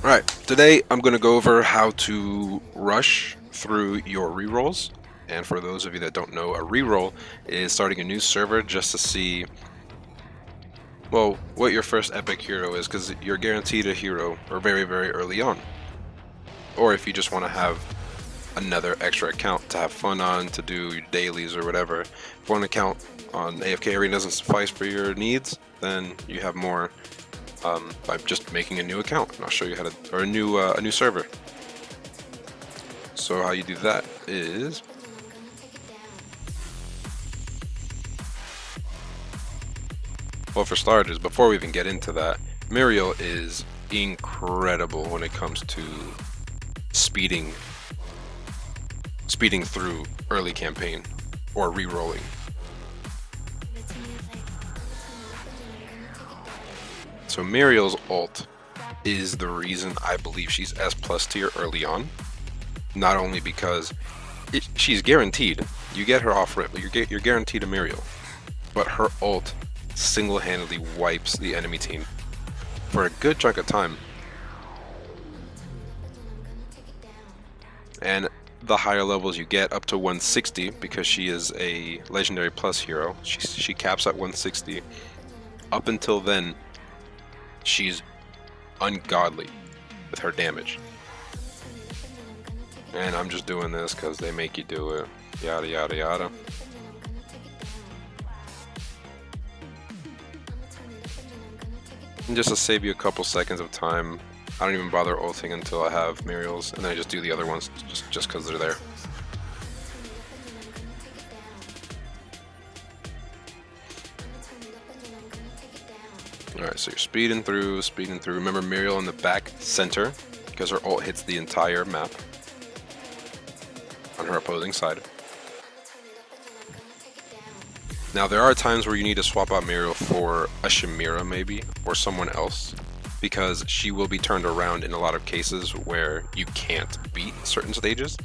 Alright, today I'm going to go over how to rush through your rerolls. And for those of you that don't know, a reroll is starting a new server just to see, well, what your first epic hero is, because you're guaranteed a hero or very, very early on. Or if you just want to have another extra account to have fun on, to do your dailies or whatever. If one account on AFK Arena doesn't suffice for your needs, then you have more by just making a new account, and I'll show you how to, or a new server. So how you do that is, well, for starters, before we even get into that, Muriel is incredible when it comes to speeding through early campaign or re-rolling. So Muriel's ult is the reason I believe she's S+ tier early on. Not only because she's guaranteed, you get her off rip, you're guaranteed a Muriel, but her ult single-handedly wipes the enemy team for a good chunk of time. And the higher levels you get, up to 160, because she is a legendary plus hero, she caps at 160. Up until then, she's ungodly with her damage. And I'm just doing this because they make you do it. Yada yada yada. And just to save you a couple seconds of time, I don't even bother ulting until I have Muriel's, and then I just do the other ones just because they're there. Alright, so you're speeding through. Remember Muriel in the back center, because her ult hits the entire map on her opposing side. Now there are times where you need to swap out Muriel for a Shamira maybe, or someone else, because she will be turned around in a lot of cases where you can't beat certain stages.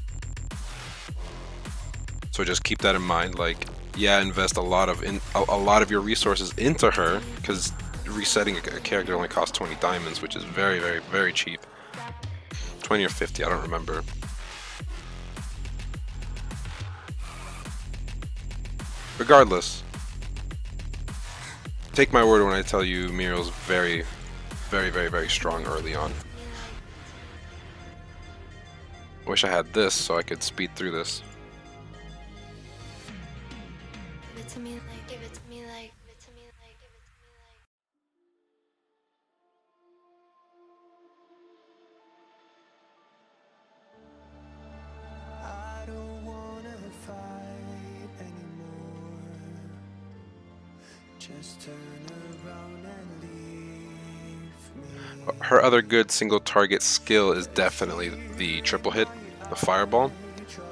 So just keep that in mind. Like, yeah, invest a lot of your resources into her, because resetting a character only costs 20 diamonds, which is very, very, very cheap. 20 or 50, I don't remember. Regardless, take my word when I tell you Muriel's very, very, very, very strong early on. Wish I had this so I could speed through this. Her other good single target skill is definitely the triple hit, the fireball.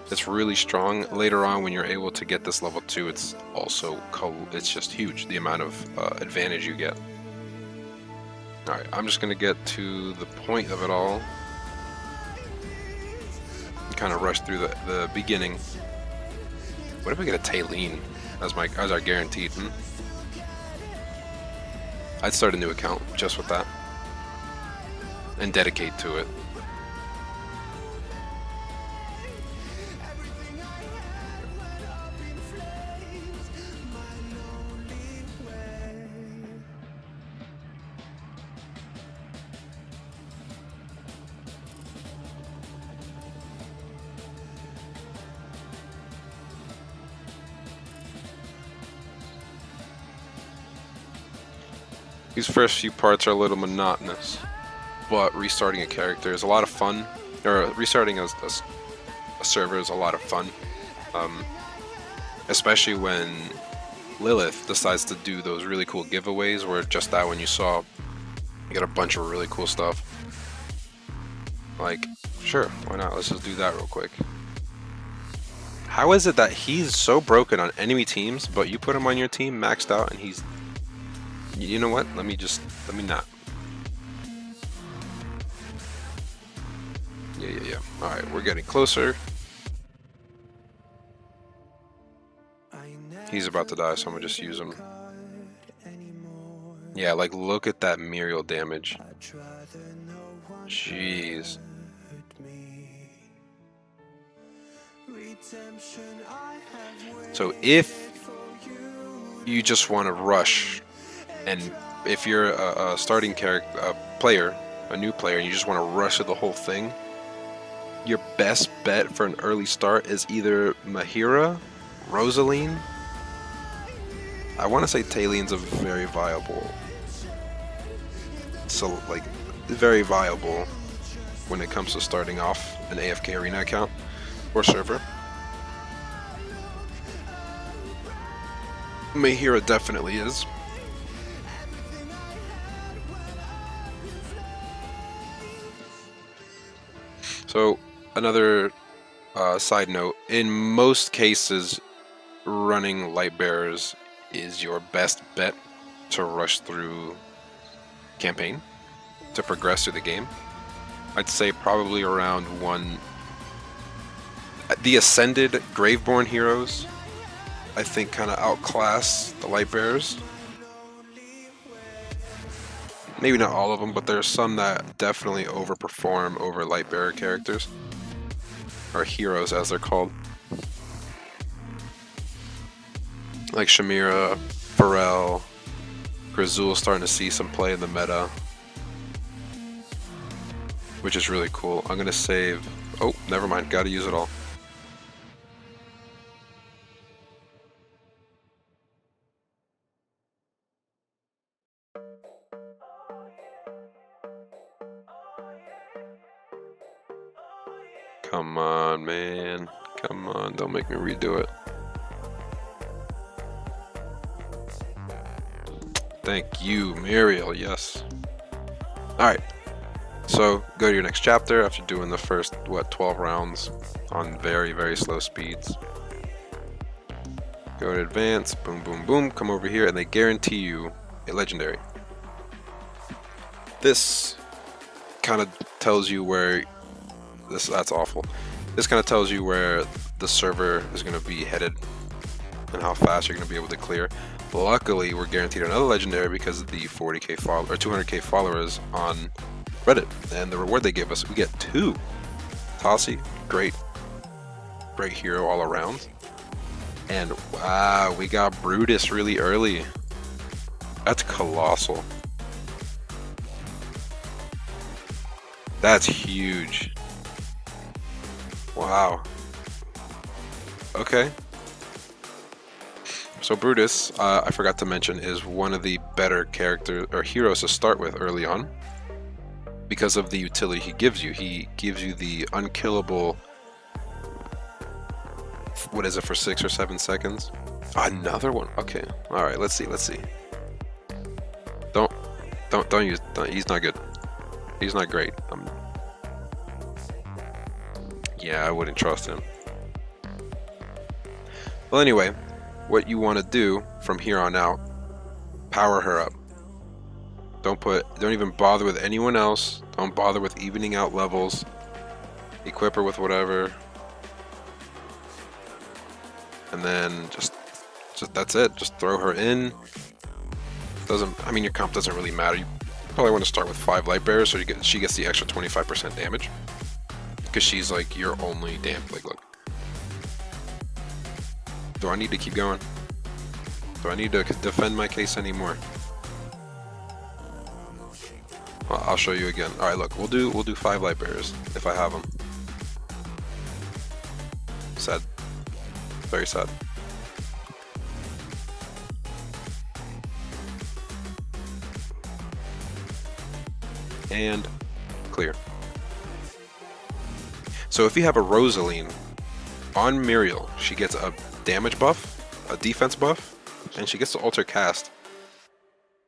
It's really strong. Later on, when you're able to get this level 2, it's also it's just huge, the amount of advantage you get. Alright, I'm just gonna get to the point of it all. Kind of rush through the beginning. What if we get a Taylene as our guaranteed? I'd start a new account just with that and dedicate to it. These first few parts are a little monotonous, but restarting a character is a lot of fun, or restarting a server is a lot of fun, especially when Lilith decides to do those really cool giveaways where just that one you saw, you get a bunch of really cool stuff. Like, sure, why not? Let's just do that real quick. How is it that he's so broken on enemy teams, but you put him on your team maxed out and he's... You know what? Let me not. Yeah. Alright, we're getting closer. He's about to die, so I'm gonna just use him. Yeah, like look at that Muriel damage. Jeez. So if you just want to rush, and if you're a starting character, a player, a new player, and you just want to rush through the whole thing, your best bet for an early start is either Mahira, Rosaline. I want to say Talien's a very viable, so like very viable when it comes to starting off an AFK Arena account or server. Mahira definitely is. So another side note, in most cases, running light bearers is your best bet to rush through campaign, to progress through the game. I'd say probably around one. The Ascended Graveborn heroes, I think, kind of outclass the light bearers. Maybe not all of them, but there's some that definitely overperform over light bearer characters, or heroes as they're called. Like Shamira, Pharrell, Grazul starting to see some play in the meta, which is really cool. I'm gonna save. Oh, never mind. Gotta use it all. Come on, man. Come on. Don't make me redo it. Thank you, Muriel. Yes. Alright. So, go to your next chapter after doing the first, 12 rounds on very, very slow speeds. Go to advance. Boom, boom, boom. Come over here, and they guarantee you a legendary. This kind of tells you where... That's awful. This kind of tells you where the server is going to be headed and how fast you're going to be able to clear. Luckily, we're guaranteed another legendary because of the 40k follow or 200k followers on Reddit, and the reward they give us, we get 2. Tassi, great hero all around, and wow, we got Brutus really early. That's colossal. That's huge. Wow. Okay. So Brutus, I forgot to mention, is one of the better characters or heroes to start with early on because of the utility he gives you. He gives you the unkillable. What is it, for 6 or 7 seconds? Another one. Okay. All right. Let's see. Let's see. Don't use. He's not good. He's not great. Yeah, I wouldn't trust him. Well, anyway, what you want to do from here on out, power her up. Don't even bother with anyone else. Don't bother with evening out levels. Equip her with whatever. And then just that's it. Just throw her in. I mean, your comp doesn't really matter. You probably want to start with 5 light bearers so she gets the extra 25% damage. Because she's like your only like, look. Do I need to keep going? Do I need to defend my case anymore? Well, I'll show you again. All right, look, we'll do 5 light bearers if I have them. Sad, very sad. And clear. So if you have a Rosaline on Muriel, she gets a damage buff, a defense buff, and she gets to alter cast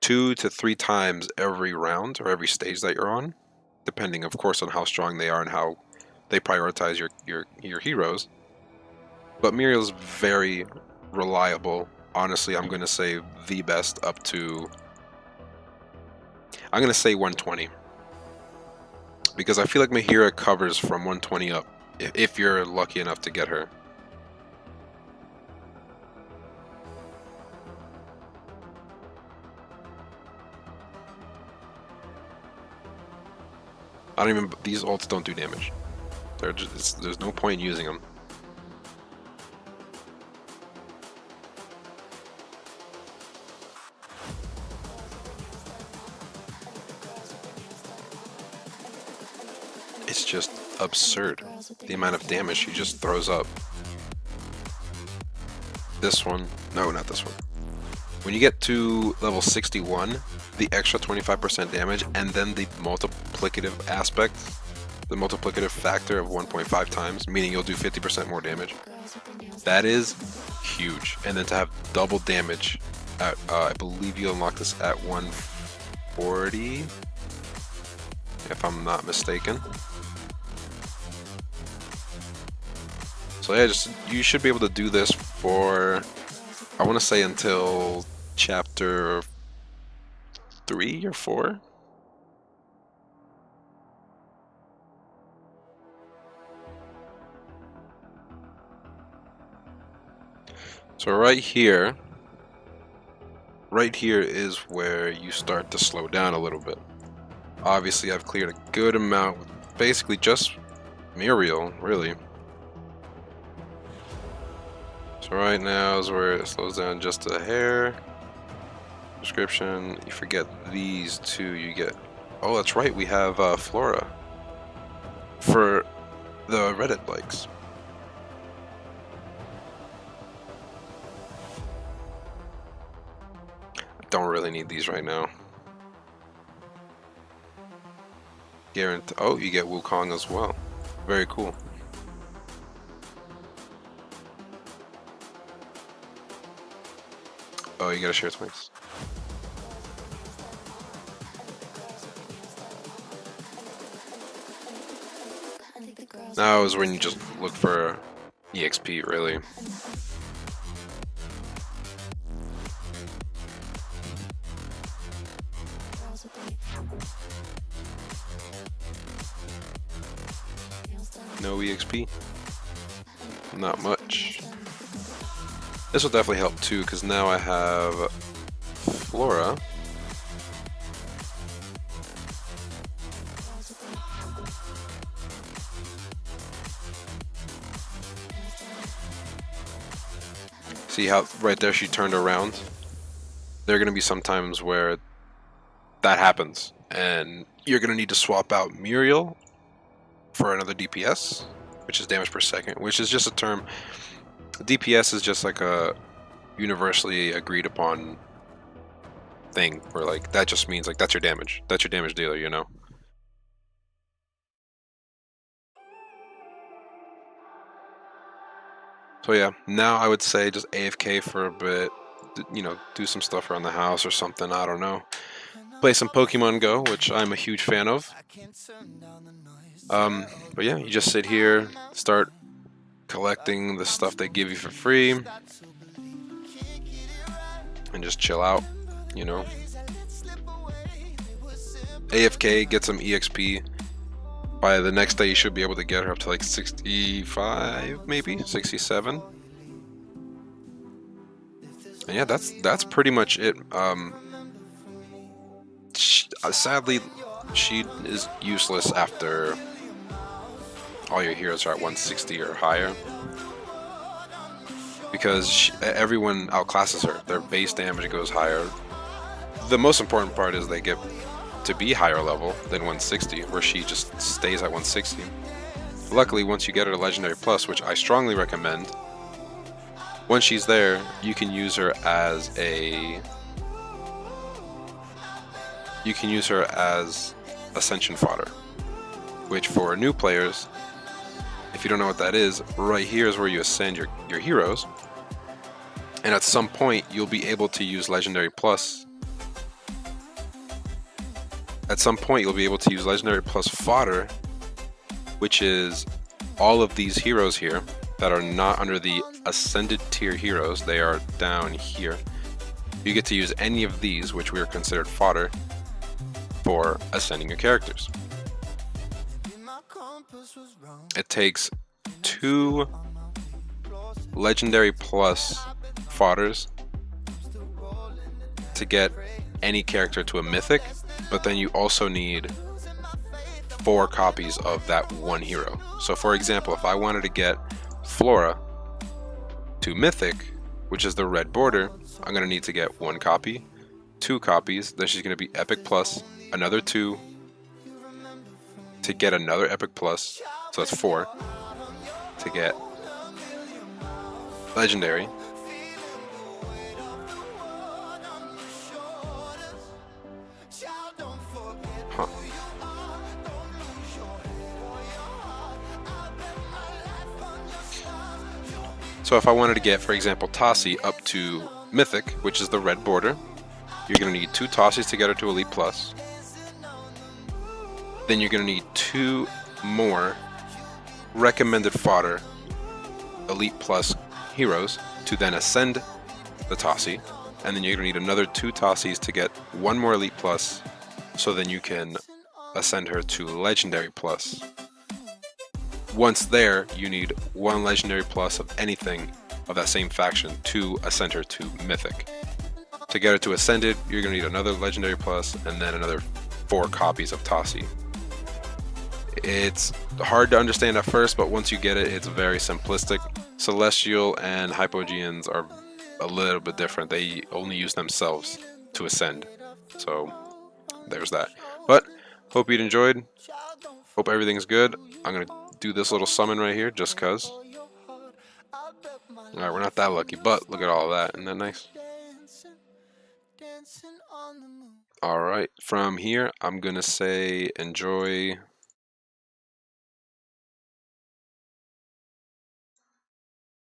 2 to 3 times every round or every stage that you're on, depending, of course, on how strong they are and how they prioritize your heroes. But Muriel's very reliable. Honestly, I'm going to say the best up to... I'm going to say 120. Because I feel like Mahira covers from 120 up, if you're lucky enough to get her. I don't even. These ults don't do damage. They're just, there's no point in using them. It's just absurd the amount of damage she just throws up. This one, no, not this one. When you get to level 61, the extra 25% damage and then the multiplicative aspect, the multiplicative factor of 1.5 times, meaning you'll do 50% more damage. That is huge. And then to have double damage at, I believe you unlock this at 140, if I'm not mistaken. So yeah, just you should be able to do this for, I want to say until chapter 3 or 4. So right here is where you start to slow down a little bit. Obviously I've cleared a good amount with basically just Muriel, really. So right now is where it slows down just a hair. Description, you forget these two, you get, oh that's right, we have Flora for the Reddit likes. I don't really need these right now. Guarantee, oh, you get Wukong as well. Very cool. Oh, you gotta share twice. Now is when you just look for EXP, really. No EXP? Not much. This will definitely help too, because now I have Flora. See how right there she turned around? There are going to be some times where that happens, and you're going to need to swap out Muriel for another DPS, which is damage per second, which is just a term. DPS is just like a universally agreed upon thing where like that just means like that's your damage dealer, you know. So yeah, now I would say just AFK for a bit, you know, do some stuff around the house or something, I don't know. Play some Pokemon Go, which I'm a huge fan of. But yeah, you just sit here, start collecting the stuff they give you for free, and just chill out, you know. AFK, get some EXP. By the next day you should be able to get her up to like 65, maybe 67. And yeah, that's pretty much it. Sadly, she is useless after all your heroes are at 160 or higher, because everyone outclasses her. Their base damage goes higher. The most important part is they get to be higher level than 160, where she just stays at 160. Luckily, once you get her to Legendary Plus, which I strongly recommend, once she's there, you can use her as ascension fodder, which for new players, if you don't know what that is, right here is where you ascend your heroes, and at some point you'll be able to use Legendary Plus. At some point you'll be able to use Legendary Plus fodder, which is all of these heroes here that are not under the ascended tier heroes. They are down here. You get to use any of these, which we are considered fodder, for ascending your characters. It takes 2 Legendary Plus fodders to get any character to a mythic, but then you also need 4 copies of that one hero. So for example, if I wanted to get Flora to Mythic, which is the red border, I'm going to need to get 1 copy, 2 copies, then she's going to be Epic Plus, another 2, to get another Epic Plus, so that's 4, to get Legendary, huh. So if I wanted to get, for example, Tassi up to Mythic, which is the red border, you're going to need 2 Tassis to get her to Elite Plus. Then you're going to need 2 more recommended fodder Elite Plus heroes to then ascend the Tassi. And then you're going to need another 2 Tassis to get 1 more Elite Plus, so then you can ascend her to Legendary Plus. Once there, you need 1 Legendary Plus of anything of that same faction to ascend her to Mythic. To get her to Ascended, you're going to need another Legendary Plus and then another 4 copies of Tassi. It's hard to understand at first, but once you get it, it's very simplistic. Celestial and Hypogeans are a little bit different. They only use themselves to ascend. So there's that. But hope you'd enjoyed. Hope everything's good. I'm going to do this little summon right here just cuz. Alright, we're not that lucky, but look at all of that. Isn't that nice? Alright, from here I'm going to say enjoy